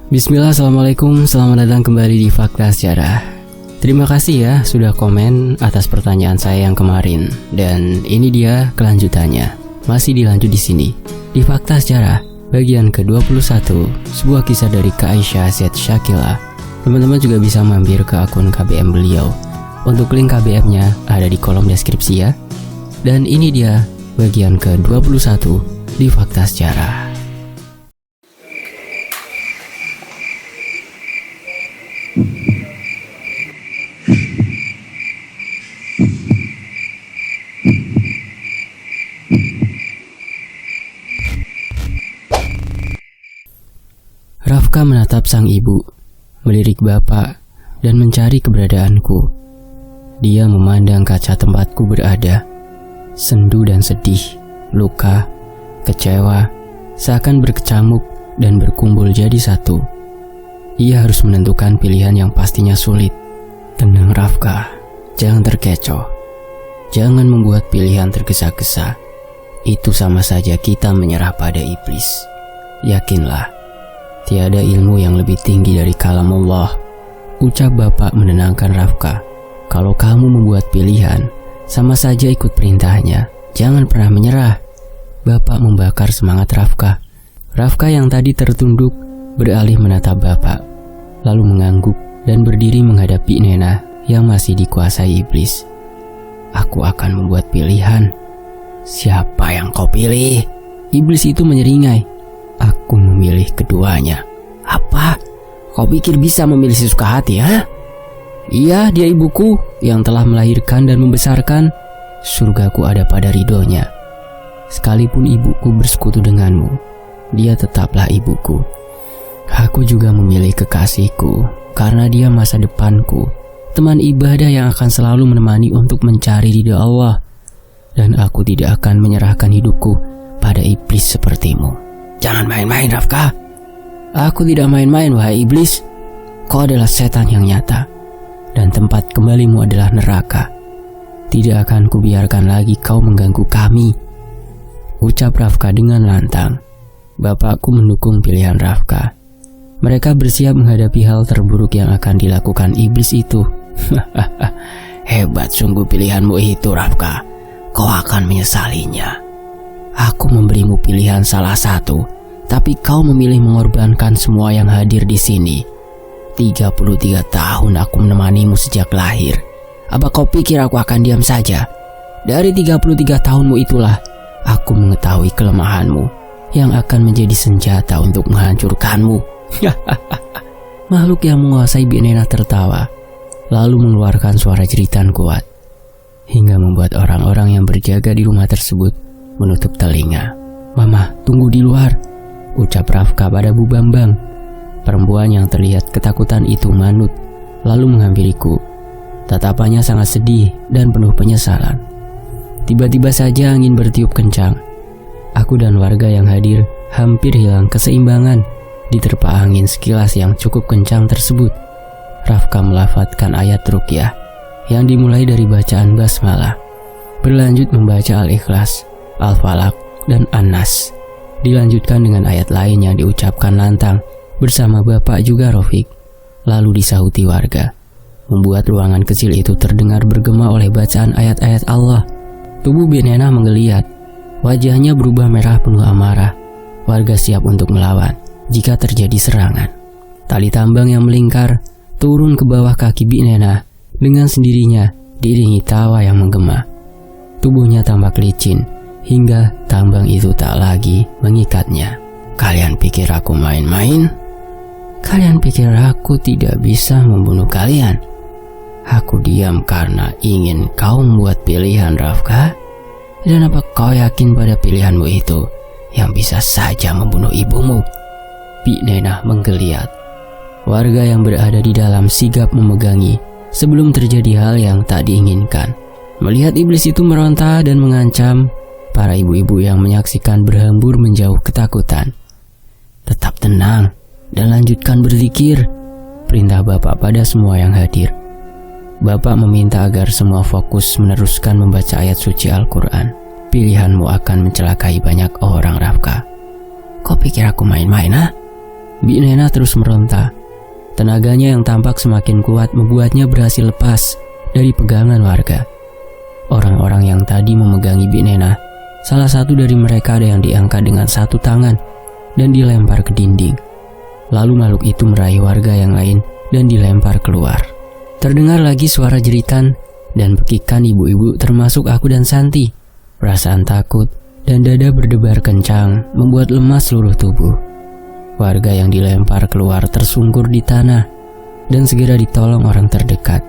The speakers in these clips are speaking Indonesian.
Bismillah, assalamualaikum, selamat datang kembali di Fakta Sejarah. Terima kasih ya sudah komen atas pertanyaan saya yang kemarin. Dan ini dia kelanjutannya. Masih dilanjut di sini di Fakta Sejarah bagian ke-21, sebuah kisah dari Kak Aisyah Z Shakila. Teman-teman juga bisa mampir ke akun KBM beliau. Untuk link KBM-nya ada di kolom deskripsi ya. Dan ini dia bagian ke-21 di Fakta Sejarah. Rafka menatap sang ibu, melirik bapak, dan mencari keberadaanku. Dia memandang kaca tempatku berada, sendu dan sedih, luka, kecewa, seakan berkecamuk dan berkumpul jadi satu. Ia harus menentukan pilihan yang pastinya sulit. Tenang Rafka, jangan terkecoh. Jangan membuat pilihan tergesa-gesa. Itu sama saja kita menyerah pada iblis. Yakinlah, tiada ilmu yang lebih tinggi dari kalam Allah. Ucap bapak menenangkan Rafka. Kalau kamu membuat pilihan, sama saja ikut perintahnya. Jangan pernah menyerah. Bapak membakar semangat Rafka. Rafka yang tadi tertunduk beralih menatap bapak, lalu mengangguk dan berdiri menghadapi Nena yang masih dikuasai iblis. Aku akan membuat pilihan. Siapa yang kau pilih? Iblis itu menyeringai. Aku memilih keduanya. Apa? Kau pikir bisa memilih sesuka hati, ha? Iya, dia ibuku yang telah melahirkan dan membesarkan. Surgaku ada pada ridhonya. Sekalipun ibuku bersekutu denganmu, dia tetaplah ibuku. Aku juga memilih kekasihku karena dia masa depanku, teman ibadah yang akan selalu menemani untuk mencari ridha Allah. Dan aku tidak akan menyerahkan hidupku pada iblis sepertimu. Jangan main-main Rafka. Aku tidak main-main wahai iblis. Kau adalah setan yang nyata, dan tempat kembalimu adalah neraka. Tidak akan kubiarkan lagi kau mengganggu kami, ucap Rafka dengan lantang. Bapakku mendukung pilihan Rafka. Mereka bersiap menghadapi hal terburuk yang akan dilakukan iblis itu. Hebat sungguh pilihanmu itu Rafka. Kau akan menyesalinya. Aku memberimu pilihan salah satu, tapi kau memilih mengorbankan semua yang hadir di sini. 33 tahun aku menemanimu sejak lahir. Apa kau pikir aku akan diam saja? Dari 33 tahunmu itulah aku mengetahui kelemahanmu yang akan menjadi senjata untuk menghancurkanmu. Makhluk yang menguasai Bi Nena tertawa, lalu mengeluarkan suara jeritan kuat, hingga membuat orang-orang yang berjaga di rumah tersebut menutup telinga. Mama, tunggu di luar, ucap Rafka pada Bu Bambang. Perempuan yang terlihat ketakutan itu manut, lalu menghampiriku. Tatapannya sangat sedih dan penuh penyesalan. Tiba-tiba saja angin bertiup kencang. Aku dan warga yang hadir hampir hilang keseimbangan diterpa angin sekilas yang cukup kencang tersebut. Rafka melafadzkan ayat ruqyah yang dimulai dari bacaan basmalah, berlanjut membaca Al-Ikhlas, Al-Falaq, dan An-Nas. Dilanjutkan dengan ayat lain yang diucapkan lantang bersama bapak juga Rafiq. Lalu disahuti warga, membuat ruangan kecil itu terdengar bergema oleh bacaan ayat-ayat Allah. Tubuh Bi Nena menggeliat, wajahnya berubah merah penuh amarah. Warga siap untuk melawan jika terjadi serangan. Tali tambang yang melingkar turun ke bawah kaki Bi Nena dengan sendirinya, diiringi tawa yang menggema. Tubuhnya tampak licin hingga tambang itu tak lagi mengikatnya. Kalian pikir aku main-main? Kalian pikir aku tidak bisa membunuh kalian? Aku diam karena ingin kau membuat pilihan Rafka. Dan apa kau yakin pada pilihanmu itu yang bisa saja membunuh ibumu? Bi Nena menggeliat. Warga yang berada di dalam sigap memegangi sebelum terjadi hal yang tak diinginkan. Melihat iblis itu meronta dan mengancam, para ibu-ibu yang menyaksikan berhambur menjauh ketakutan. Tetap tenang dan lanjutkan berzikir, perintah bapak pada semua yang hadir. Bapak meminta agar semua fokus meneruskan membaca ayat suci Al-Quran. Pilihanmu akan mencelakai banyak orang, Rafka. Kau pikir aku main-main, ha? Bik Nena terus meronta. Tenaganya yang tampak semakin kuat membuatnya berhasil lepas dari pegangan warga. Orang-orang yang tadi memegangi Bik Nena, salah satu dari mereka ada yang diangkat dengan satu tangan dan dilempar ke dinding. Lalu makhluk itu meraih warga yang lain dan dilempar keluar. Terdengar lagi suara jeritan dan pekikan ibu-ibu termasuk aku dan Santi. Perasaan takut dan dada berdebar kencang membuat lemas seluruh tubuh. Warga yang dilempar keluar tersungkur di tanah dan segera ditolong orang terdekat.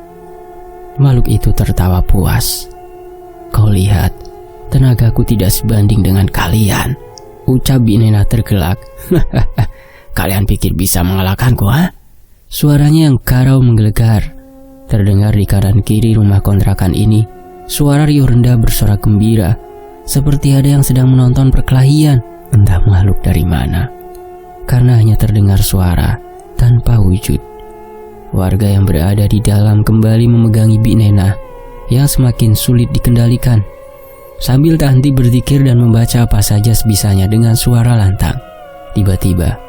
Makhluk itu tertawa puas. "Kau lihat, tenagaku tidak sebanding dengan kalian," ucap Bik Nena tergelak. "Kalian pikir bisa mengalahkanku, ha?" Suaranya yang garau menggelegar. Terdengar di kanan kiri rumah kontrakan ini. Suara riuh rendah bersorak gembira, seperti ada yang sedang menonton perkelahian. Entah makhluk dari mana, karena hanya terdengar suara tanpa wujud. Warga yang berada di dalam kembali memegangi Bik Nena yang semakin sulit dikendalikan. Sambil tak henti berzikir dan membaca apa saja sebisanya dengan suara lantang. Tiba-tiba,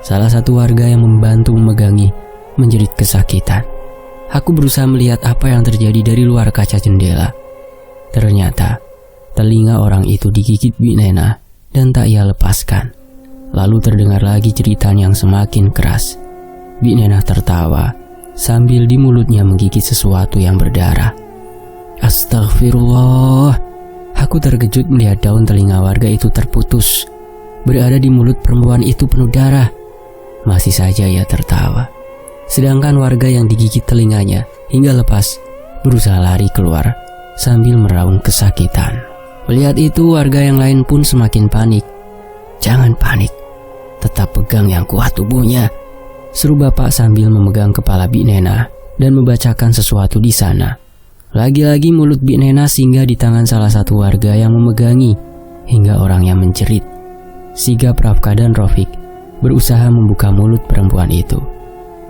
salah satu warga yang membantu memegangi menjerit kesakitan. Aku berusaha melihat apa yang terjadi dari luar kaca jendela. Ternyata, telinga orang itu digigit Bik Nena dan tak ia lepaskan. Lalu terdengar lagi jeritan yang semakin keras. Bik Nena tertawa sambil di mulutnya menggigit sesuatu yang berdarah. Astagfirullah. Aku terkejut melihat daun telinga warga itu terputus. Berada di mulut perempuan itu penuh darah. Masih saja ia tertawa. Sedangkan warga yang digigit telinganya hingga lepas berusaha lari keluar sambil meraung kesakitan. Melihat itu, warga yang lain pun semakin panik. "Jangan panik, tetap pegang yang kuat tubuhnya," seru bapak sambil memegang kepala Bik Nena dan membacakan sesuatu di sana. Lagi-lagi mulut Bik Nena singgah di tangan salah satu warga yang memegangi hingga orangnya menjerit. Sigap Rafka dan Rofik berusaha membuka mulut perempuan itu,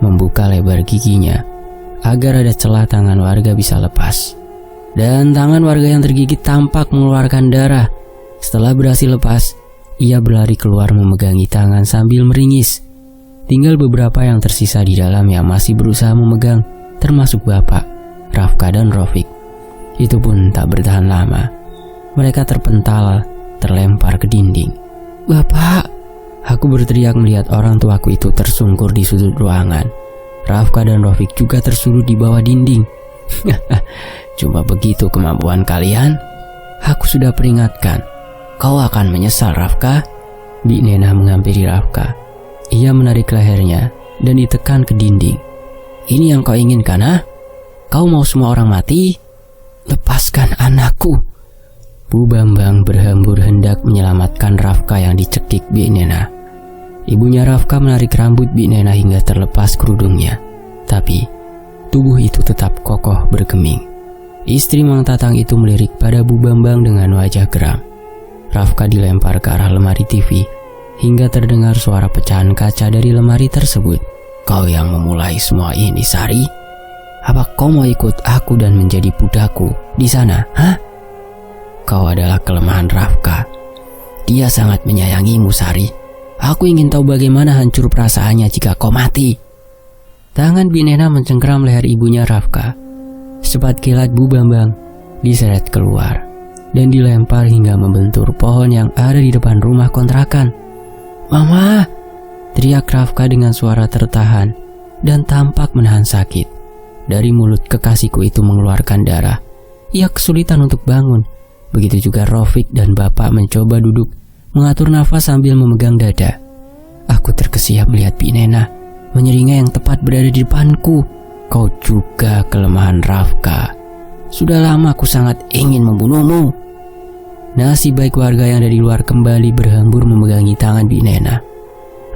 membuka lebar giginya agar ada celah tangan warga bisa lepas. Dan tangan warga yang tergigit tampak mengeluarkan darah. Setelah berhasil lepas, ia berlari keluar memegangi tangan sambil meringis. Tinggal beberapa yang tersisa di dalam yang masih berusaha memegang, termasuk bapak, Rafka dan Rofik. Itu pun tak bertahan lama. Mereka terpental, terlempar ke dinding. "Bapak!" Aku berteriak melihat orang tuaku itu tersungkur di sudut ruangan. Rafka dan Rofik juga tersulut di bawah dinding. "Cuma begitu kemampuan kalian? Aku sudah peringatkan. Kau akan menyesal, Rafka." Bik Nena menghampiri Rafka. Ia menarik lehernya dan ditekan ke dinding. "Ini yang kau inginkan, ha? Kau mau semua orang mati? Lepaskan anakku." Bu Bambang berhambur hendak menyelamatkan Rafka yang dicekik Bik Nena. Ibunya Rafka menarik rambut Bik Nena hingga terlepas kerudungnya. Tapi, tubuh itu tetap kokoh bergeming. Istri Mang Tatang itu melirik pada Bu Bambang dengan wajah geram. Rafka dilempar ke arah lemari TV hingga terdengar suara pecahan kaca dari lemari tersebut. "Kau yang memulai semua ini, Sari? Apa kau mau ikut aku dan menjadi budakku di sana, ha?" "Kau adalah kelemahan Rafka. Dia sangat menyayangimu, Sari. Aku ingin tahu bagaimana hancur perasaannya jika kau mati." Tangan Bik Nena mencengkeram leher ibunya Rafka. Cepat kilat Bu Bambang diseret keluar dan dilempar hingga membentur pohon yang ada di depan rumah kontrakan. "Mama!" teriak Rafka dengan suara tertahan dan tampak menahan sakit. Dari mulut kekasihku itu mengeluarkan darah. Ia kesulitan untuk bangun. Begitu juga Rofik dan bapak mencoba duduk, mengatur nafas sambil memegang dada. Aku terkesiap melihat Bik Nena menyeringai yang tepat berada di depanku. "Kau juga kelemahan Rafka. Sudah lama aku sangat ingin membunuhmu." Nasib baik warga yang dari luar kembali berhambur memegangi tangan Bik Nena.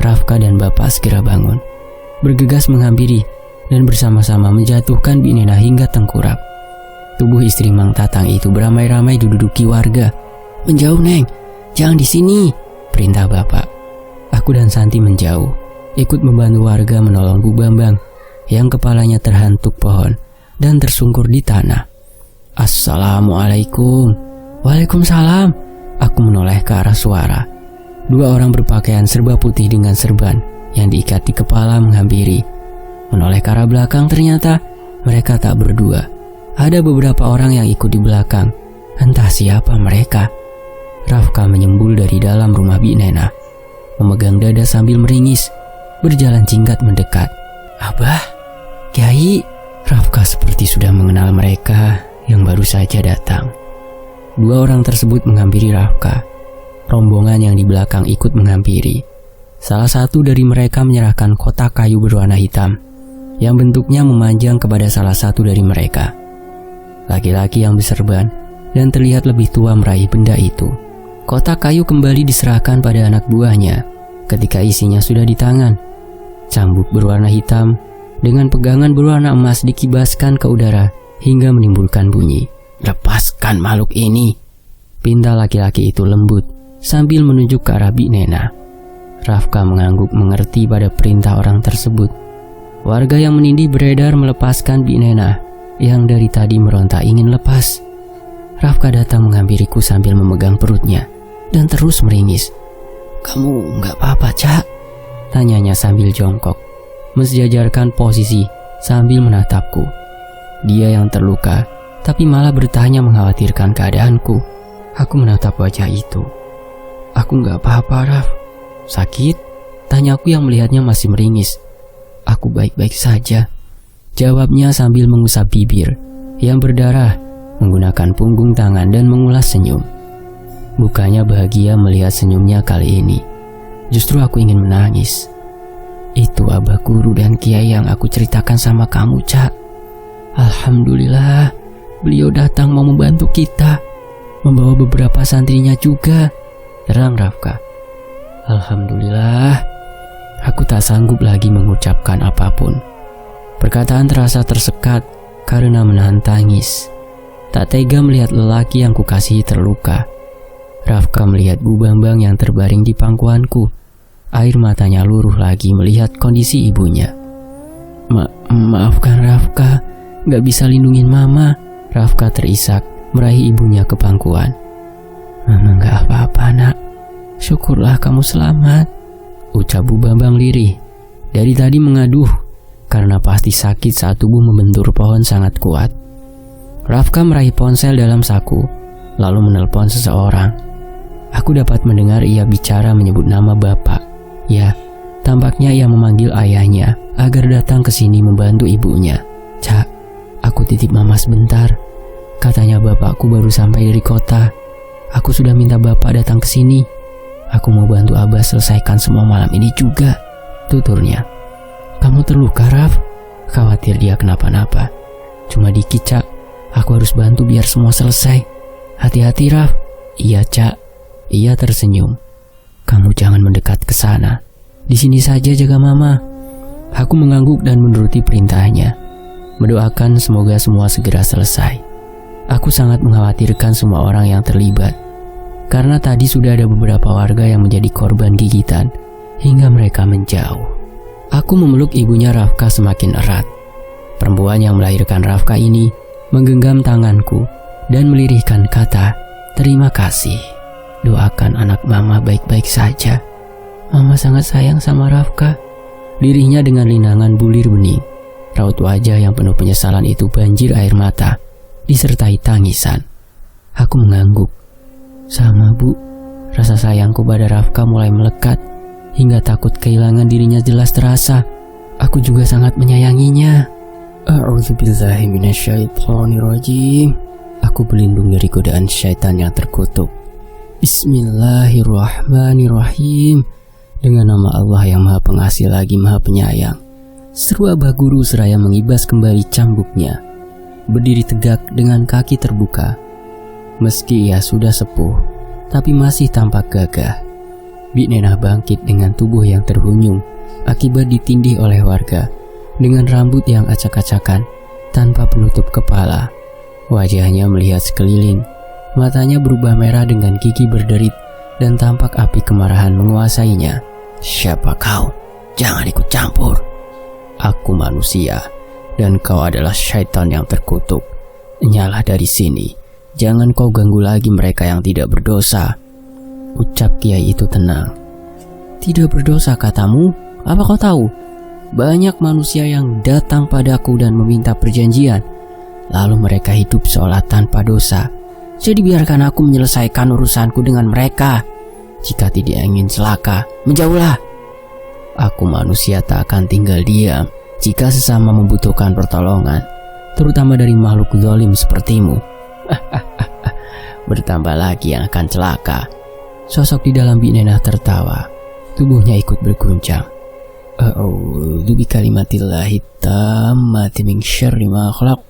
Rafka dan bapak segera bangun, bergegas menghampiri dan bersama-sama menjatuhkan Bik Nena hingga tengkurap. Tubuh istri Mang Tatang itu beramai-ramai diduduki warga. "Menjauh, Neng. Jangan di sini," perintah bapak. Aku dan Santi menjauh, ikut membantu warga menolong Bu Bambang yang kepalanya terhantuk pohon dan tersungkur di tanah. "Assalamualaikum." "Waalaikumsalam." Aku menoleh ke arah suara. Dua orang berpakaian serba putih dengan serban yang diikat di kepala menghampiri. Menoleh ke arah belakang, ternyata mereka tak berdua. Ada beberapa orang yang ikut di belakang. Entah siapa mereka. Rafka menyembul dari dalam rumah Bi Nena, memegang dada sambil meringis, berjalan singkat mendekat. Abah, Kiai. Rafka seperti sudah mengenal mereka yang baru saja datang. Dua orang tersebut menghampiri Rafka. Rombongan yang di belakang ikut menghampiri. Salah satu dari mereka menyerahkan kotak kayu berwarna hitam yang bentuknya memanjang kepada salah satu dari mereka. Laki-laki yang berserban dan terlihat lebih tua meraih benda itu. Kotak kayu kembali diserahkan pada anak buahnya ketika isinya sudah di tangan. Cambuk berwarna hitam dengan pegangan berwarna emas dikibaskan ke udara hingga menimbulkan bunyi. Lepaskan makhluk ini, pinta laki-laki itu lembut sambil menunjuk ke arah Bi Nena. Rafka mengangguk mengerti pada perintah orang tersebut. Warga yang menindih beredar melepaskan Bi Nena yang dari tadi meronta ingin lepas. Rafka datang menghampiriku sambil memegang perutnya dan terus meringis. Kamu nggak apa-apa, Cak? Tanyanya sambil jongkok, mensejajarkan posisi sambil menatapku. Dia yang terluka, tapi malah bertanya mengkhawatirkan keadaanku. Aku menatap wajah itu. Aku nggak apa-apa, Raf. Sakit? Tanyaku yang melihatnya masih meringis. Aku baik-baik saja, jawabnya sambil mengusap bibir yang berdarah, menggunakan punggung tangan dan mengulas senyum. Mukanya bahagia melihat senyumnya kali ini. Justru aku ingin menangis. Itu abah guru dan kiai yang aku ceritakan sama kamu, Cak. Alhamdulillah, beliau datang mau membantu kita, membawa beberapa santrinya juga, terang Rafka. Alhamdulillah. Aku tak sanggup lagi mengucapkan apapun. Perkataan terasa tersekat karena menahan tangis. Tak tega melihat lelaki yang kukasihi terluka. Rafka melihat Bu Bambang yang terbaring di pangkuanku. Air matanya luruh lagi melihat kondisi ibunya. Maafkan Rafka, gak bisa lindungin Mama. Rafka terisak meraih ibunya ke pangkuan. Mama gak apa-apa, nak. Syukurlah kamu selamat, ucap Bu Bambang lirih. Dari tadi mengaduh karena pasti sakit saat tubuh membentur pohon sangat kuat. Rafka meraih ponsel dalam saku, lalu menelpon seseorang. Aku dapat mendengar ia bicara menyebut nama bapak. Ya, tampaknya ia memanggil ayahnya agar datang ke sini membantu ibunya. Cak, aku titip Mama sebentar. Katanya bapakku baru sampai dari kota. Aku sudah minta bapak datang ke sini. Aku mau bantu Abah selesaikan semua malam ini juga, tuturnya. Kamu terluka, Raf? Khawatir dia kenapa-napa. Cuma dikit, Cak. Aku harus bantu biar semua selesai. Hati-hati, Raf. Iya, Cak. Ia tersenyum. Kamu jangan mendekat ke sana. Di sini saja jaga Mama. Aku mengangguk dan menuruti perintahnya, mendoakan semoga semua segera selesai. Aku sangat mengkhawatirkan semua orang yang terlibat, karena tadi sudah ada beberapa warga yang menjadi korban gigitan hingga mereka menjauh. Aku memeluk ibunya Rafka semakin erat. Perempuan yang melahirkan Rafka ini menggenggam tanganku dan melirihkan kata, "Terima kasih. Doakan anak Mama baik-baik saja. Mama sangat sayang sama Rafka." Lirihnya dengan linangan bulir bening. Raut wajah yang penuh penyesalan itu banjir air mata, disertai tangisan. Aku mengangguk. Sama, Bu. Rasa sayangku pada Rafka mulai melekat, hingga takut kehilangan dirinya jelas terasa. Aku juga sangat menyayanginya. A'udzubillahi minasyaitonirrajim. Aku berlindung dari godaan syaitan yang terkutuk. Bismillahirrahmanirrahim. Dengan nama Allah yang Maha Pengasih lagi Maha Penyayang. Seru Abah Guru seraya mengibas kembali cambuknya. Berdiri tegak dengan kaki terbuka. Meski ia sudah sepuh, tapi masih tampak gagah. Bi Nena bangkit dengan tubuh yang terhunyung akibat ditindih oleh warga, dengan rambut yang acak-acakan tanpa penutup kepala. Wajahnya melihat sekeliling, matanya berubah merah dengan gigi berderit dan tampak api kemarahan menguasainya. Siapa kau? Jangan ikut campur. Aku manusia dan kau adalah syaitan yang terkutuk. Nyalah dari sini. Jangan kau ganggu lagi mereka yang tidak berdosa, ucap kiai itu tenang. Tidak berdosa katamu? Apa kau tahu? Banyak manusia yang datang padaku dan meminta perjanjian. Lalu mereka hidup seolah tanpa dosa. Jadi biarkan aku menyelesaikan urusanku dengan mereka. Jika tidak ingin celaka, menjauhlah. Aku manusia tak akan tinggal diam jika sesama membutuhkan pertolongan, terutama dari makhluk zalim sepertimu. Bertambah lagi yang akan celaka. Sosok di dalam Bik Nenah tertawa. Tubuhnya ikut berguncang. A'udzu bikalimatillahi tammati min syarri ma khalaq.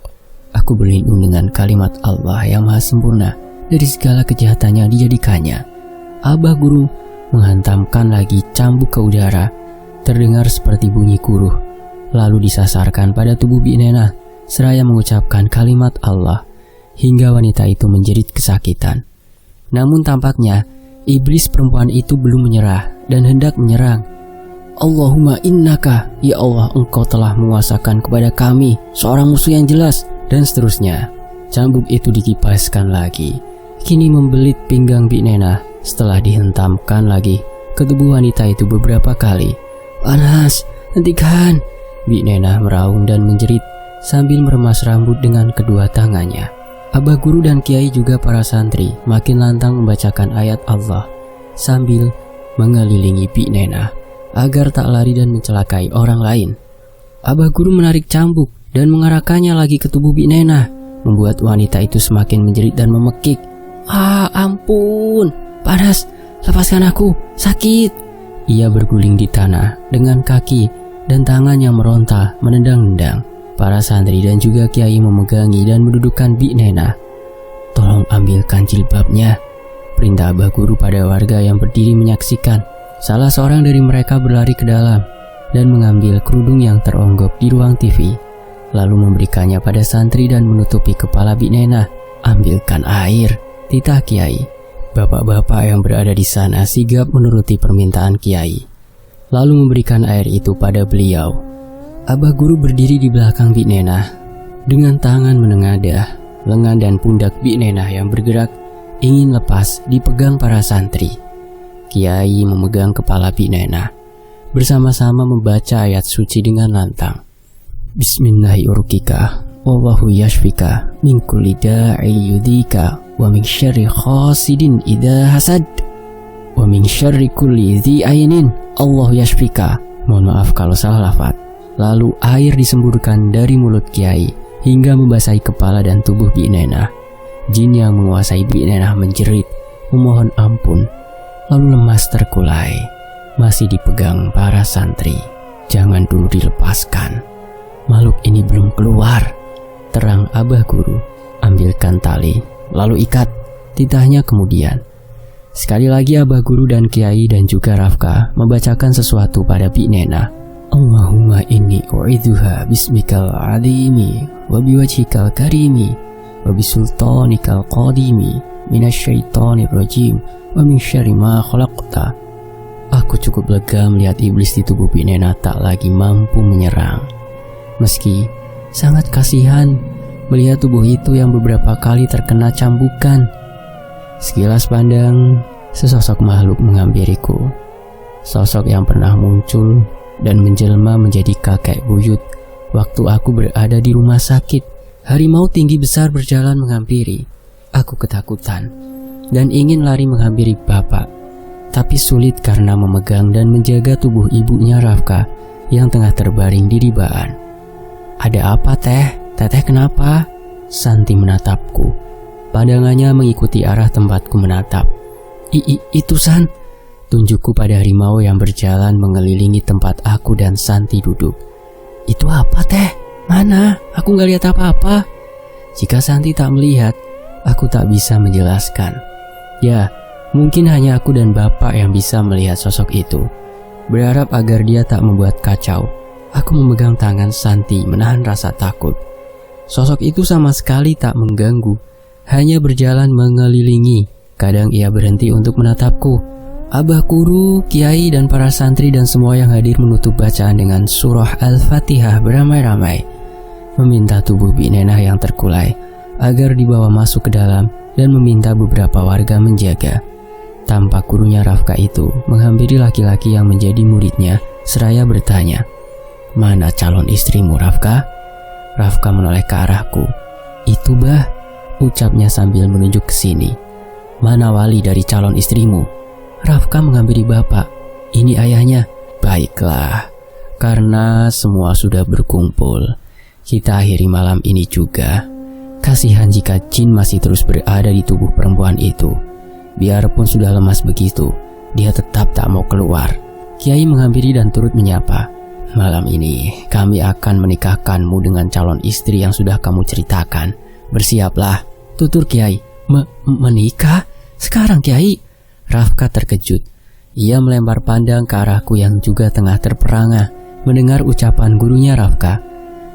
Aku berlindung dengan kalimat Allah yang maha sempurna dari segala kejahatan yang dijadikannya. Abah Guru menghantamkan lagi cambuk ke udara. Terdengar seperti bunyi guruh, lalu disasarkan pada tubuh Bik Nenah seraya mengucapkan kalimat Allah hingga wanita itu menjerit kesakitan. Namun tampaknya iblis perempuan itu belum menyerah dan hendak menyerang. Allahumma innaka, ya Allah, engkau telah menguasakan kepada kami seorang musuh yang jelas, dan seterusnya. Cambuk itu dikipaskan lagi, kini membelit pinggang Bik Nenah setelah dihentamkan lagi ke tubuh wanita itu beberapa kali. Panas, hentikan! Bik Nenah meraung dan menjerit sambil meremas rambut dengan kedua tangannya. Abah Guru dan Kiai juga para santri makin lantang membacakan ayat Allah sambil mengelilingi Bik Nenah agar tak lari dan mencelakai orang lain. Abah Guru menarik cambuk dan mengarahkannya lagi ke tubuh Bik Nenah, membuat wanita itu semakin menjerit dan memekik. Ampun, panas, lepaskan aku, sakit. Ia berguling di tanah dengan kaki dan tangannya meronta menendang-nendang. Para santri dan juga kiai memegangi dan mendudukkan Bik Nenah. Tolong ambilkan jilbabnya, perintah Abah Guru pada warga yang berdiri menyaksikan. Salah seorang dari mereka berlari ke dalam dan mengambil kerudung yang teronggok di ruang TV, lalu memberikannya pada santri dan menutupi kepala Bik Nenah. Ambilkan air, titah Kiai. Bapak-bapak yang berada di sana sigap menuruti permintaan Kiai, lalu memberikan air itu pada beliau. Abah Guru berdiri di belakang Bik Nenah dengan tangan menengadah. Lengan dan pundak Bik Nenah yang bergerak ingin lepas dipegang para santri. Kiai memegang kepala Bik Nenah, bersama-sama membaca ayat suci dengan lantang. Bismillahirrahmanirrahim. Wallahu yashfika min kulli da'i yudhika wa min syarri khasidin idha hasad wa min syarri kulli dhi aynin. Allah yashfika. Mohon maaf kalau salah lafaz. Lalu air disemburkan dari mulut Kiai hingga membasahi kepala dan tubuh Bik Nenah. Jin yang menguasai Bik Nenah menjerit memohon ampun, lalu lemas terkulai, masih dipegang para santri. Jangan dulu dilepaskan, makhluk ini belum keluar, terang Abah Guru. Ambilkan tali, lalu ikat, titahnya kemudian. Sekali lagi Abah Guru dan Kiai dan juga Rafka membacakan sesuatu pada Bik Nenah. Allahumma inni u'idzuha bismikal azimi wa biwajhikal karimi wa bisultanikal qadimi minasyaitonir rajim wa min syarri ma khalaqta. Aku cukup lega melihat iblis di tubuh Bik Nenah tak lagi mampu menyerang. Meski sangat kasihan melihat tubuh itu yang beberapa kali terkena cambukan. Sekilas pandang, sesosok makhluk menghampiriku. Sosok yang pernah muncul dan menjelma menjadi kakek buyut waktu aku berada di rumah sakit. Harimau tinggi besar berjalan menghampiri. Aku ketakutan dan ingin lari menghampiri bapak, tapi sulit karena memegang dan menjaga tubuh ibunya Rafka yang tengah terbaring di ribaan. Ada apa teh? Teteh kenapa? Santi menatapku. Pandangannya mengikuti arah tempatku menatap. Itu San. Tunjukku pada harimau yang berjalan mengelilingi tempat aku dan Santi duduk. Itu apa teh? Mana? Aku gak lihat apa-apa. Jika Santi tak melihat, aku tak bisa menjelaskan. Ya, mungkin hanya aku dan bapak yang bisa melihat sosok itu. Berharap agar dia tak membuat kacau, aku memegang tangan Santi menahan rasa takut. Sosok itu sama sekali tak mengganggu, hanya berjalan mengelilingi. Kadang ia berhenti untuk menatapku. Abah Guru, Kiai, dan para santri dan semua yang hadir menutup bacaan dengan surah Al-Fatihah beramai-ramai, meminta tubuh Bik Nenah yang terkulai agar dibawa masuk ke dalam dan meminta beberapa warga menjaga. Tampak gurunya Rafka itu menghampiri laki-laki yang menjadi muridnya seraya bertanya, "Mana calon istrimu, Rafka?" Rafka menoleh ke arahku. "Itu bah," ucapnya sambil menunjuk ke sini. "Mana wali dari calon istrimu?" Rafka menghampiri bapak. "Ini ayahnya." "Baiklah, karena semua sudah berkumpul, kita akhiri malam ini juga. Kasihan jika jin masih terus berada di tubuh perempuan itu. Biarpun sudah lemas begitu, dia tetap tak mau keluar." Kiai menghampiri dan turut menyapa. "Malam ini kami akan menikahkanmu dengan calon istri yang sudah kamu ceritakan. Bersiaplah," tutur Kiai. Menikah? Sekarang, Kiai?" Rafka terkejut. Ia melempar pandang ke arahku yang juga tengah terperangah mendengar ucapan gurunya Rafka.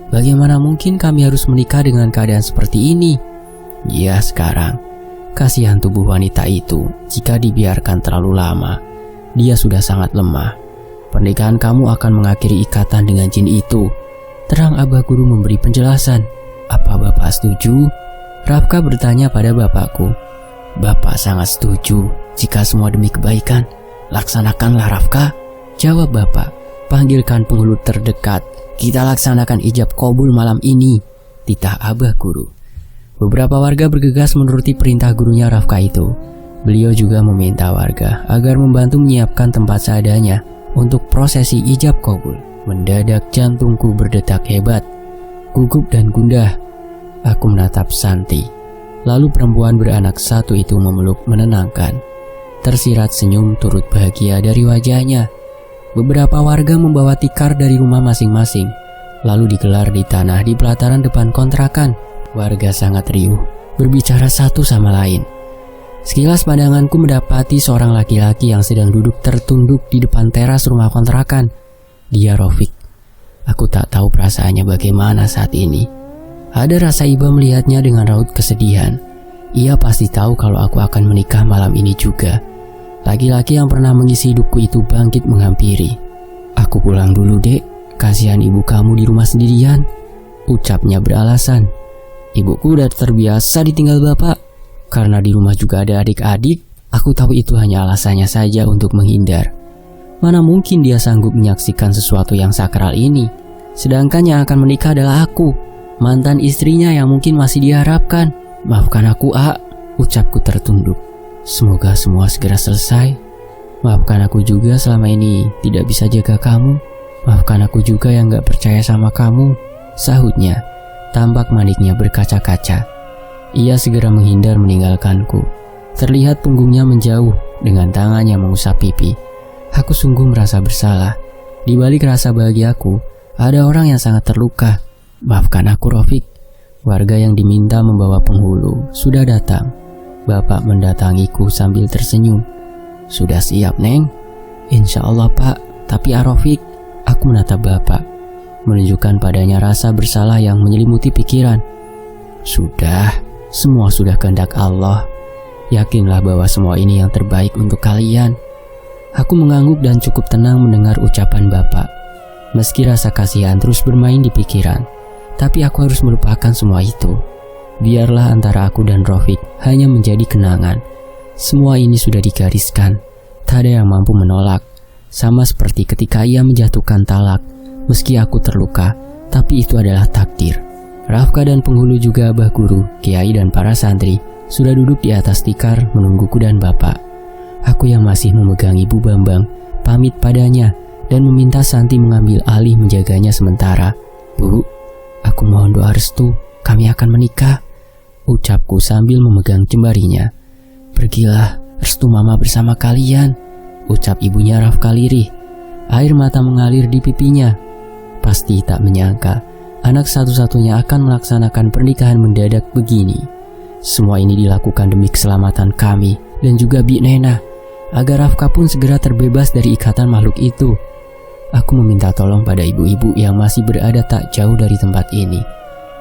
"Bagaimana mungkin kami harus menikah dengan keadaan seperti ini?" "Ya sekarang, kasihan tubuh wanita itu jika dibiarkan terlalu lama. Dia sudah sangat lemah. Pernikahan kamu akan mengakhiri ikatan dengan jin itu," terang Abah Guru memberi penjelasan. "Apa Bapak setuju?" Rafka bertanya pada bapakku. "Bapak sangat setuju. Jika semua demi kebaikan, laksanakanlah Rafka," jawab bapak. "Panggilkan penghulu terdekat. Kita laksanakan ijab qabul malam ini," titah Abah Guru. Beberapa warga bergegas menuruti perintah gurunya Rafka itu. Beliau juga meminta warga agar membantu menyiapkan tempat seadanya untuk prosesi ijab qabul. Mendadak jantungku berdetak hebat. Gugup dan gundah, aku menatap Santi. Lalu perempuan beranak satu itu memeluk menenangkan. Tersirat senyum turut bahagia dari wajahnya. Beberapa warga membawa tikar dari rumah masing-masing, lalu digelar di tanah di pelataran depan kontrakan. Warga sangat riuh, berbicara satu sama lain. Sekilas pandanganku mendapati seorang laki-laki yang sedang duduk tertunduk di depan teras rumah kontrakan. Dia Rofik. Aku tak tahu perasaannya bagaimana saat ini. Ada rasa iba melihatnya dengan raut kesedihan. Ia pasti tahu kalau aku akan menikah malam ini juga. Laki-laki yang pernah mengisi hidupku itu bangkit menghampiri. "Aku pulang dulu, Dek. Kasihan ibu kamu di rumah sendirian," ucapnya beralasan. "Ibuku udah terbiasa ditinggal bapak. Karena di rumah juga ada adik-adik, aku tahu itu hanya alasannya saja untuk menghindar. Mana mungkin dia sanggup menyaksikan sesuatu yang sakral ini. Sedangkan yang akan menikah adalah aku, mantan istrinya yang mungkin masih diharapkan. Maafkan aku, A," ucapku tertunduk. "Semoga semua segera selesai. Maafkan aku juga selama ini tidak bisa jaga kamu. Maafkan aku juga yang gak percaya sama kamu," sahutnya. Tampak maniknya berkaca-kaca. Ia segera menghindar meninggalkanku. Terlihat punggungnya menjauh dengan tangannya mengusap pipi. Aku sungguh merasa bersalah. Di balik rasa bahagiaku, ada orang yang sangat terluka. "Maafkan aku, Rofik." Warga yang diminta membawa penghulu sudah datang. Bapak mendatangiku sambil tersenyum. "Sudah siap, Neng?" "Insya Allah, Pak. Tapi Arofik," aku menatap bapak, menunjukkan padanya rasa bersalah yang menyelimuti pikiran. "Sudah, semua sudah kehendak Allah. Yakinlah bahwa semua ini yang terbaik untuk kalian." Aku mengangguk dan cukup tenang mendengar ucapan bapak. Meski rasa kasihan terus bermain di pikiran, tapi aku harus melupakan semua itu. Biarlah antara aku dan Rofik hanya menjadi kenangan. Semua ini sudah digariskan, tak ada yang mampu menolak. Sama seperti ketika ia menjatuhkan talak. Meski aku terluka, tapi itu adalah takdir. Rafka dan penghulu juga Abah Guru, Kiai dan para santri sudah duduk di atas tikar menungguku dan bapak. Aku yang masih memegang Ibu Bambang pamit padanya dan meminta Santi mengambil alih menjaganya sementara. "Bu, aku mohon doa restu, kami akan menikah," ucapku sambil memegang jemarinya. "Pergilah, restu mama bersama kalian," ucap ibunya Rafka lirih. Air mata mengalir di pipinya. Pasti tak menyangka anak satu-satunya akan melaksanakan pernikahan mendadak begini. Semua ini dilakukan demi keselamatan kami dan juga Bi Nena, agar Rafka pun segera terbebas dari ikatan makhluk itu. Aku meminta tolong pada ibu-ibu yang masih berada tak jauh dari tempat ini.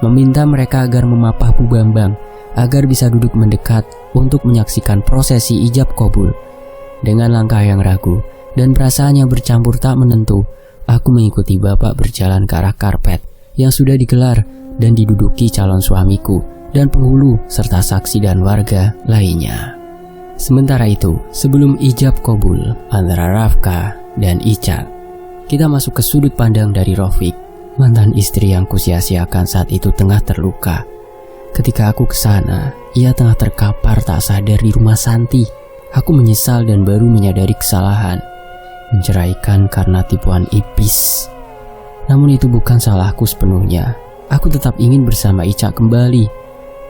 Meminta mereka agar memapah Bu Bambang agar bisa duduk mendekat untuk menyaksikan prosesi ijab qabul. Dengan langkah yang ragu dan perasaan yang bercampur tak menentu, aku mengikuti bapak berjalan ke arah karpet yang sudah digelar dan diduduki calon suamiku dan penghulu serta saksi dan warga lainnya. Sementara itu, sebelum ijab qabul antara Rafka dan Ica, kita masuk ke sudut pandang dari Rafiq, mantan istri yang kusia-siakan saat itu tengah terluka. Ketika aku ke sana, ia tengah terkapar tak sadar di rumah Santi. Aku menyesal dan baru menyadari kesalahan, menceraikan karena tipuan iblis. Namun itu bukan salahku sepenuhnya. Aku tetap ingin bersama Ica kembali,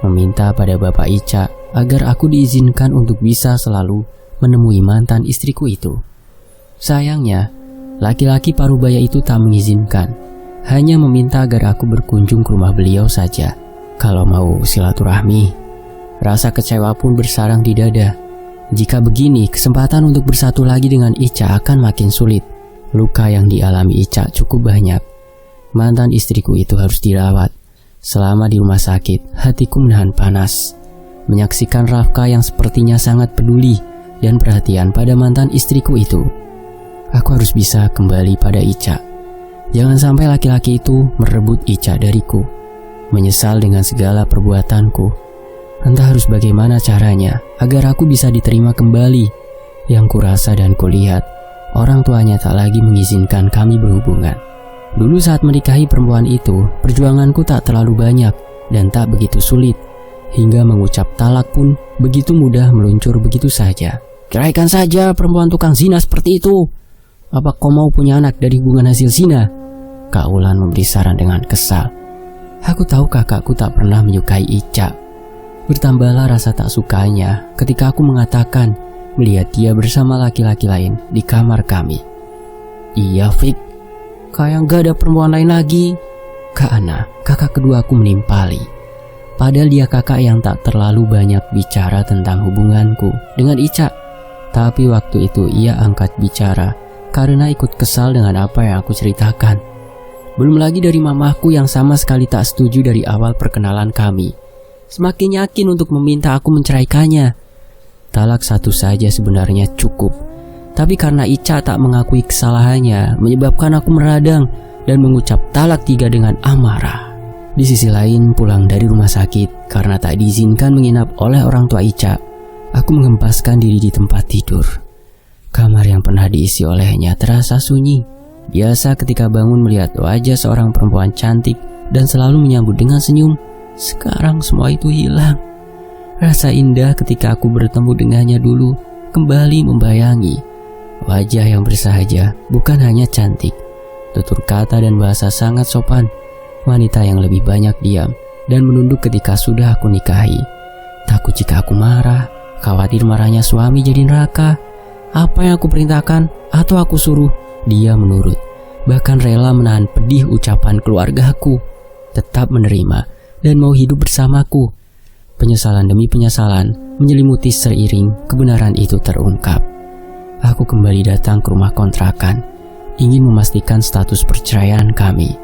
meminta pada Bapak Ica agar aku diizinkan untuk bisa selalu menemui mantan istriku itu. Sayangnya, laki-laki parubaya itu tak mengizinkan, hanya meminta agar aku berkunjung ke rumah beliau saja kalau mau silaturahmi. Rasa kecewa pun bersarang di dada. Jika begini, kesempatan untuk bersatu lagi dengan Ica akan makin sulit. Luka yang dialami Ica cukup banyak. Mantan istriku itu harus dirawat. Selama di rumah sakit, hatiku menahan panas. Menyaksikan Rafka yang sepertinya sangat peduli dan perhatian pada mantan istriku itu. Aku harus bisa kembali pada Ica. Jangan sampai laki-laki itu merebut Ica dariku. Menyesal dengan segala perbuatanku. Entah harus bagaimana caranya agar aku bisa diterima kembali. Yang kurasa dan kulihat, orang tuanya tak lagi mengizinkan kami berhubungan. Dulu saat menikahi perempuan itu, perjuanganku tak terlalu banyak dan tak begitu sulit. Hingga mengucap talak pun begitu mudah meluncur begitu saja. Ceraikan saja perempuan tukang zina seperti itu. Apa kau mau punya anak dari hubungan hasil zina? Kak Wulan memberi saran dengan kesal. Aku tahu kakakku tak pernah menyukai Ica. Bertambahlah rasa tak sukanya ketika aku mengatakan melihat dia bersama laki-laki lain di kamar kami. Iya Fik, kayak gak ada perempuan lain lagi. Kak Ana, kakak kedua aku menimpali. Padahal dia kakak yang tak terlalu banyak bicara tentang hubunganku dengan Ica. Tapi waktu itu ia angkat bicara karena ikut kesal dengan apa yang aku ceritakan. Belum lagi dari mamaku yang sama sekali tak setuju dari awal perkenalan kami. Semakin yakin untuk meminta aku menceraikannya. Talak satu saja sebenarnya cukup. Tapi karena Ica tak mengakui kesalahannya, menyebabkan aku meradang dan mengucap talak 3 dengan amarah. Di sisi lain, pulang dari rumah sakit karena tak diizinkan menginap oleh orang tua Ica, aku menghempaskan diri di tempat tidur. Kamar yang pernah diisi olehnya terasa sunyi. Biasa ketika bangun melihat wajah seorang perempuan cantik dan selalu menyambut dengan senyum. Sekarang semua itu hilang. Rasa indah ketika aku bertemu dengannya dulu kembali membayangi. Wajah yang bersahaja, bukan hanya cantik. Tutur kata dan bahasa sangat sopan. Wanita yang lebih banyak diam dan menunduk ketika sudah aku nikahi. Takut jika aku marah, khawatir marahnya suami jadi neraka. Apa yang aku perintahkan atau aku suruh, dia menurut. Bahkan rela menahan pedih ucapan keluargaku. Tetap menerima dan mau hidup bersamaku. Penyesalan demi penyesalan menyelimuti seiring kebenaran itu terungkap. Aku kembali datang ke rumah kontrakan, ingin memastikan status perceraian kami.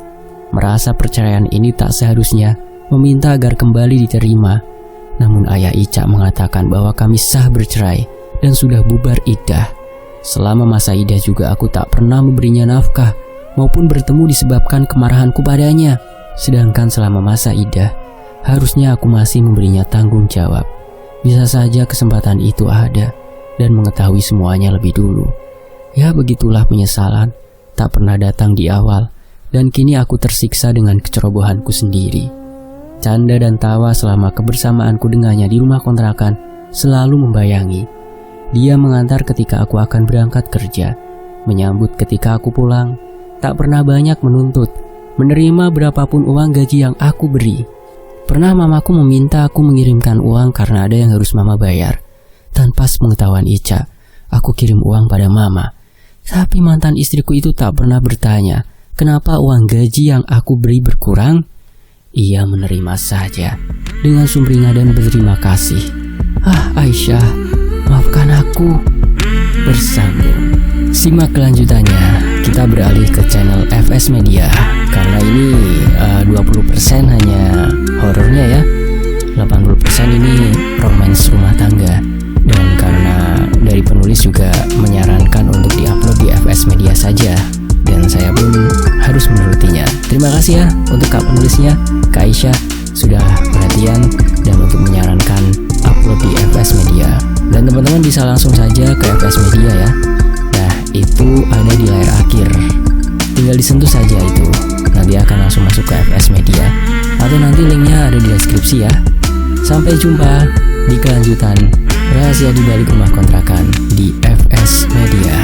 Merasa perceraian ini tak seharusnya, meminta agar kembali diterima. Namun ayah Ica mengatakan bahwa kami sah bercerai dan sudah bubar iddah. Selama masa iddah juga aku tak pernah memberinya nafkah maupun bertemu disebabkan kemarahanku padanya. Sedangkan selama masa iddah, harusnya aku masih memberinya tanggung jawab. Bisa saja kesempatan itu ada dan mengetahui semuanya lebih dulu. Ya begitulah penyesalan, tak pernah datang di awal, dan kini aku tersiksa dengan kecerobohanku sendiri. Canda dan tawa selama kebersamaanku dengannya di rumah kontrakan selalu membayangi. Dia mengantar ketika aku akan berangkat kerja, menyambut ketika aku pulang, tak pernah banyak menuntut, menerima berapapun uang gaji yang aku beri. Pernah mamaku meminta aku mengirimkan uang karena ada yang harus mama bayar. Tanpa sepengetahuan Ica, aku kirim uang pada mama. Tapi mantan istriku itu tak pernah bertanya, kenapa uang gaji yang aku beri berkurang? Ia menerima saja, dengan sumringah dan berterima kasih. Aisyah, maafkan aku. Bersambung. Simak kelanjutannya. Kita beralih ke channel FS Media. Karena ini 20% hanya horornya ya, 80% ini romance rumah tangga. Dan karena dari penulis juga menyarankan untuk diupload di FS Media saja, dan saya pun harus menurutinya. Terima kasih ya untuk Kak penulisnya, Kak Aisyah, sudah perhatian dan untuk menyarankan upload di FS Media. Dan teman-teman bisa langsung saja ke FS Media ya. Nah, itu ada di layar akhir. tinggal disentuh saja itu. Nanti akan langsung masuk ke FS Media, atau nanti linknya ada di deskripsi ya. Sampai jumpa di kelanjutan rahasia di balik rumah kontrakan di FS Media.